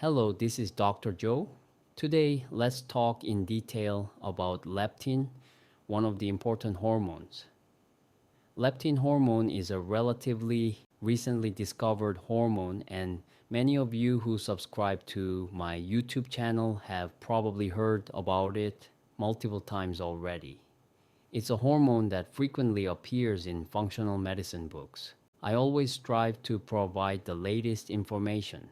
Hello, this is Dr. Joe. Today, let's talk in detail about leptin, one of the important hormones. Leptin hormone is a relatively recently discovered hormone, and many of you who subscribe to my YouTube channel have probably heard about it multiple times already. It's a hormone that frequently appears in functional medicine books. I always strive to provide the latest information.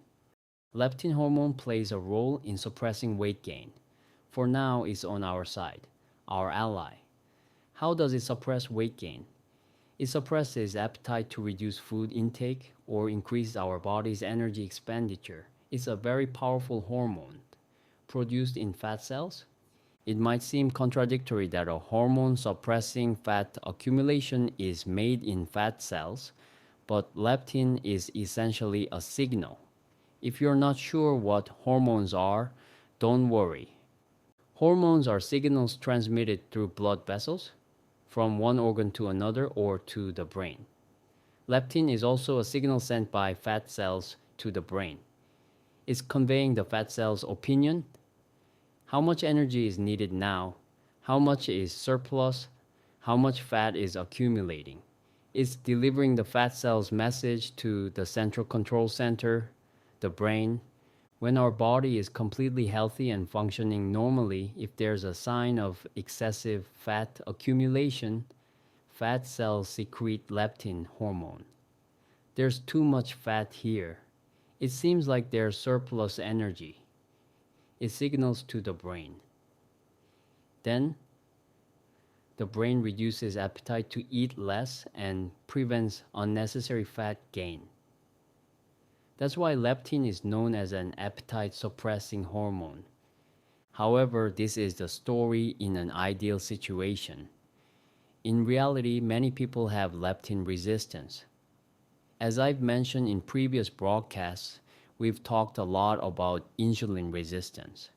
Leptin hormone plays a role in suppressing weight gain. For now, it's on our side, our ally. How does it suppress weight gain? It suppresses appetite to reduce food intake or increase our body's energy expenditure. It's a very powerful hormone produced in fat cells. It might seem contradictory that a hormone suppressing fat accumulation is made in fat cells, but leptin is essentially a signal. If you're not sure what hormones are, don't worry. Hormones are signals transmitted through blood vessels from one organ to another or to the brain. Leptin is also a signal sent by fat cells to the brain. It's conveying the fat cell's opinion. How much energy is needed now? How much is surplus? How much fat is accumulating? It's delivering the fat cell's message to the central control center, the brain. When our body is completely healthy and functioning normally, if there's a sign of excessive fat accumulation, fat cells secrete leptin hormone. There's too much fat here. It seems like there's surplus energy. It signals to the brain. Then, the brain reduces appetite to eat less and prevents unnecessary fat gain. That's why leptin is known as an appetite suppressing hormone. However, this is the story in an ideal situation. In reality, many people have leptin resistance. As I've mentioned in previous broadcasts, we've talked a lot about insulin resistance.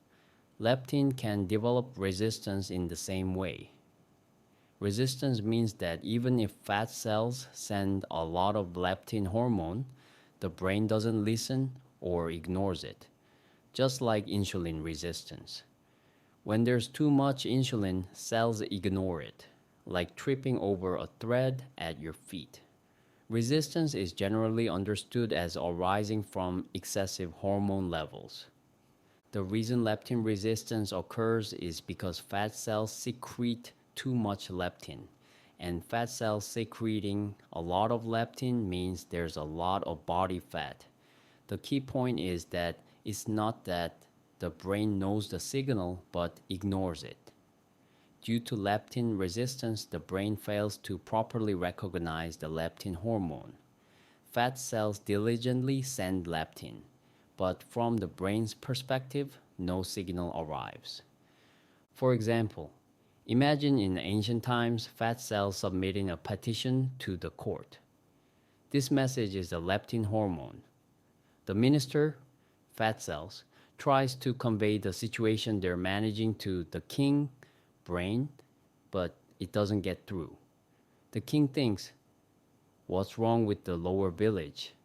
Leptin can develop resistance in the same way. Resistance means that even if fat cells send a lot of leptin hormone, the brain doesn't listen or ignores it, just like insulin resistance. When there's too much insulin, cells ignore it, like tripping over a thread at your feet. Resistance is generally understood as arising from excessive hormone levels. The reason leptin resistance occurs is because fat cells secrete too much leptin. And fat cells secreting a lot of leptin means there's a lot of body fat. The key point is that it's not that the brain knows the signal but ignores it. Due to leptin resistance, the brain fails to properly recognize the leptin hormone. Fat cells diligently send leptin, but from the brain's perspective, no signal arrives. For example, imagine in ancient times, fat cells submitting a petition to the court. This message is the leptin hormone. The minister, fat cells, tries to convey the situation they're managing to the king, brain, but it doesn't get through. The king thinks, what's wrong with the lower village?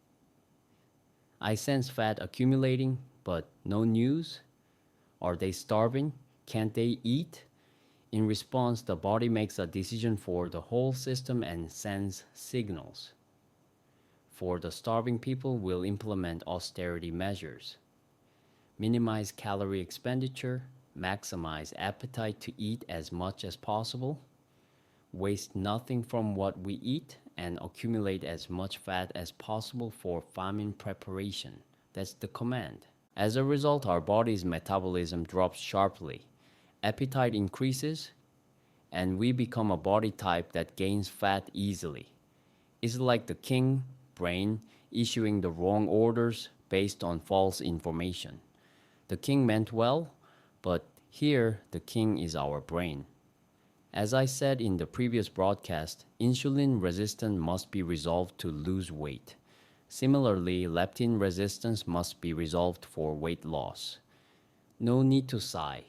I sense fat accumulating, but no news. Are they starving? Can't they eat? In response, the body makes a decision for the whole system and sends signals. For the starving people, we'll implement austerity measures. Minimize calorie expenditure, maximize appetite to eat as much as possible, waste nothing from what we eat, and accumulate as much fat as possible for famine preparation. That's the command. As a result, our body's metabolism drops sharply. Appetite increases, and we become a body type that gains fat easily. It's like the king, brain, issuing the wrong orders based on false information. The king meant well, but here the king is our brain. As I said in the previous broadcast, insulin resistance must be resolved to lose weight. Similarly, leptin resistance must be resolved for weight loss. No need to sigh.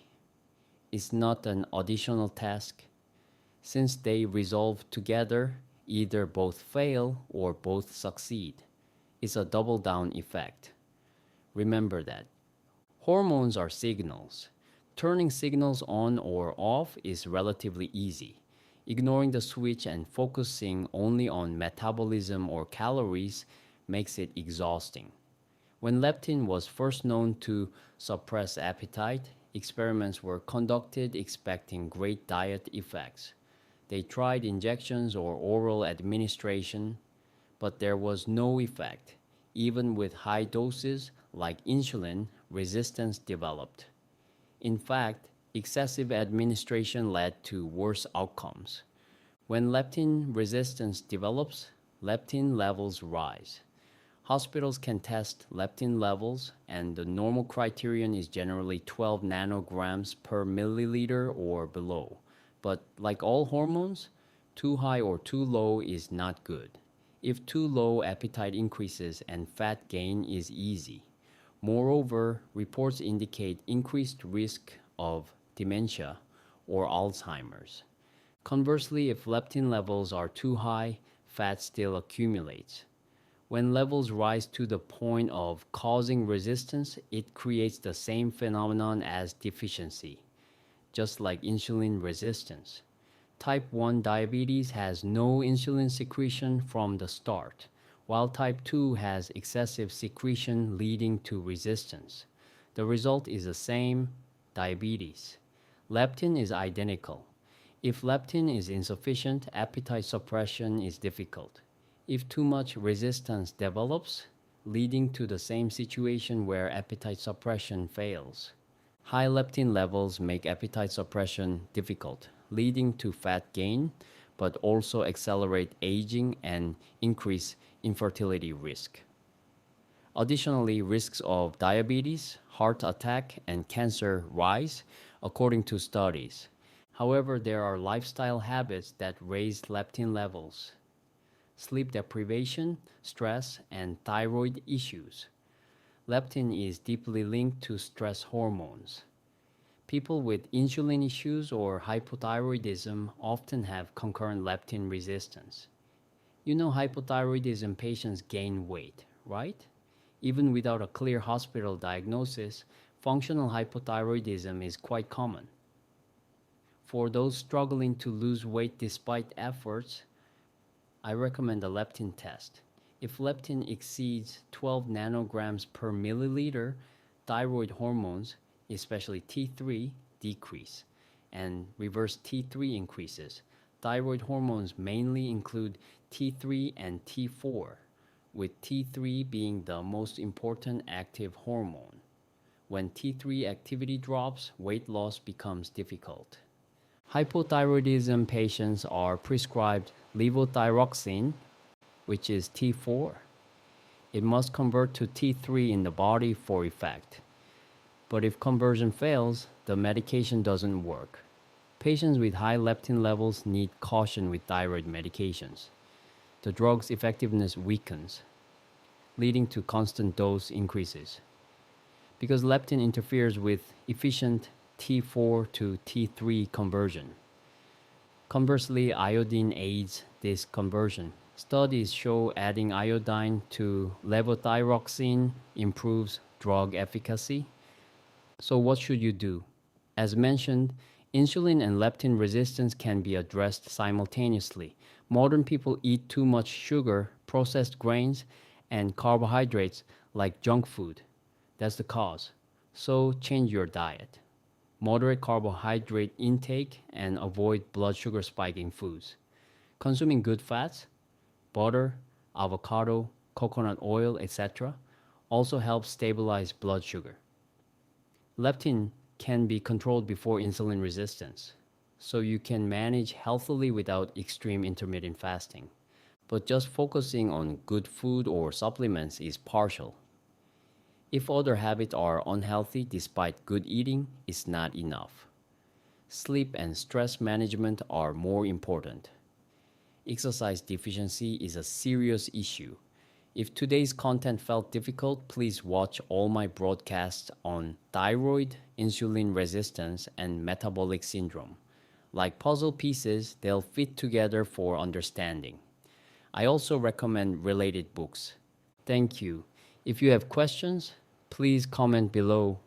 Is not an additional task. Since they resolve together, either both fail or both succeed. It's a double down effect. Remember that. Hormones are signals. Turning signals on or off is relatively easy. Ignoring the switch and focusing only on metabolism or calories makes it exhausting. When leptin was first known to suppress appetite, experiments were conducted expecting great diet effects. They tried injections or oral administration, but there was no effect. Even with high doses like insulin, resistance developed. In fact, excessive administration led to worse outcomes. When leptin resistance develops, leptin levels rise. Hospitals can test leptin levels, and the normal criterion is generally 12 nanograms per milliliter or below. But like all hormones, too high or too low is not good. If too low, appetite increases and fat gain is easy. Moreover, reports indicate increased risk of dementia or Alzheimer's. Conversely, if leptin levels are too high, fat still accumulates. When levels rise to the point of causing resistance, it creates the same phenomenon as deficiency, just like insulin resistance. Type 1 diabetes has no insulin secretion from the start, while type 2 has excessive secretion leading to resistance. The result is the same, diabetes. Leptin is identical. If leptin is insufficient, appetite suppression is difficult. If too much resistance develops, leading to the same situation where appetite suppression fails. High leptin levels make appetite suppression difficult, leading to fat gain, but also accelerate aging and increase infertility risk. Additionally, risks of diabetes, heart attack, and cancer rise according to studies. However, there are lifestyle habits that raise leptin levels. Sleep deprivation, stress, and thyroid issues. Leptin is deeply linked to stress hormones. People with insulin issues or hypothyroidism often have concurrent leptin resistance. You know, hypothyroidism patients gain weight, right? Even without a clear hospital diagnosis, functional hypothyroidism is quite common. For those struggling to lose weight despite efforts, I recommend a leptin test. If leptin exceeds 12 nanograms per milliliter, thyroid hormones, especially T3, decrease, and reverse T3 increases. Thyroid hormones mainly include T3 and T4, with T3 being the most important active hormone. When T3 activity drops, weight loss becomes difficult. Hypothyroidism patients are prescribed levothyroxine, which is T4. It must convert to T3 in the body for effect. But if conversion fails, the medication doesn't work. Patients with high leptin levels need caution with thyroid medications. The drug's effectiveness weakens, leading to constant dose increases. Because leptin interferes with efficient T4 to T3 conversion. Conversely, iodine aids this conversion. Studies show adding iodine to levothyroxine improves drug efficacy. So what should you do? As mentioned, insulin and leptin resistance can be addressed simultaneously. Modern people eat too much sugar, processed grains, and carbohydrates like junk food. That's the cause. So change your diet. Moderate carbohydrate intake and avoid blood sugar spiking foods. Consuming good fats, butter, avocado, coconut oil, etc., also helps stabilize blood sugar. Leptin can be controlled before insulin resistance, so you can manage healthily without extreme intermittent fasting. But just focusing on good food or supplements is partial. If other habits are unhealthy despite good eating, it's not enough. Sleep and stress management are more important. Exercise deficiency is a serious issue. If today's content felt difficult, please watch all my broadcasts on thyroid, insulin resistance, and metabolic syndrome. Like puzzle pieces, they'll fit together for understanding. I also recommend related books. Thank you. If you have questions, please comment below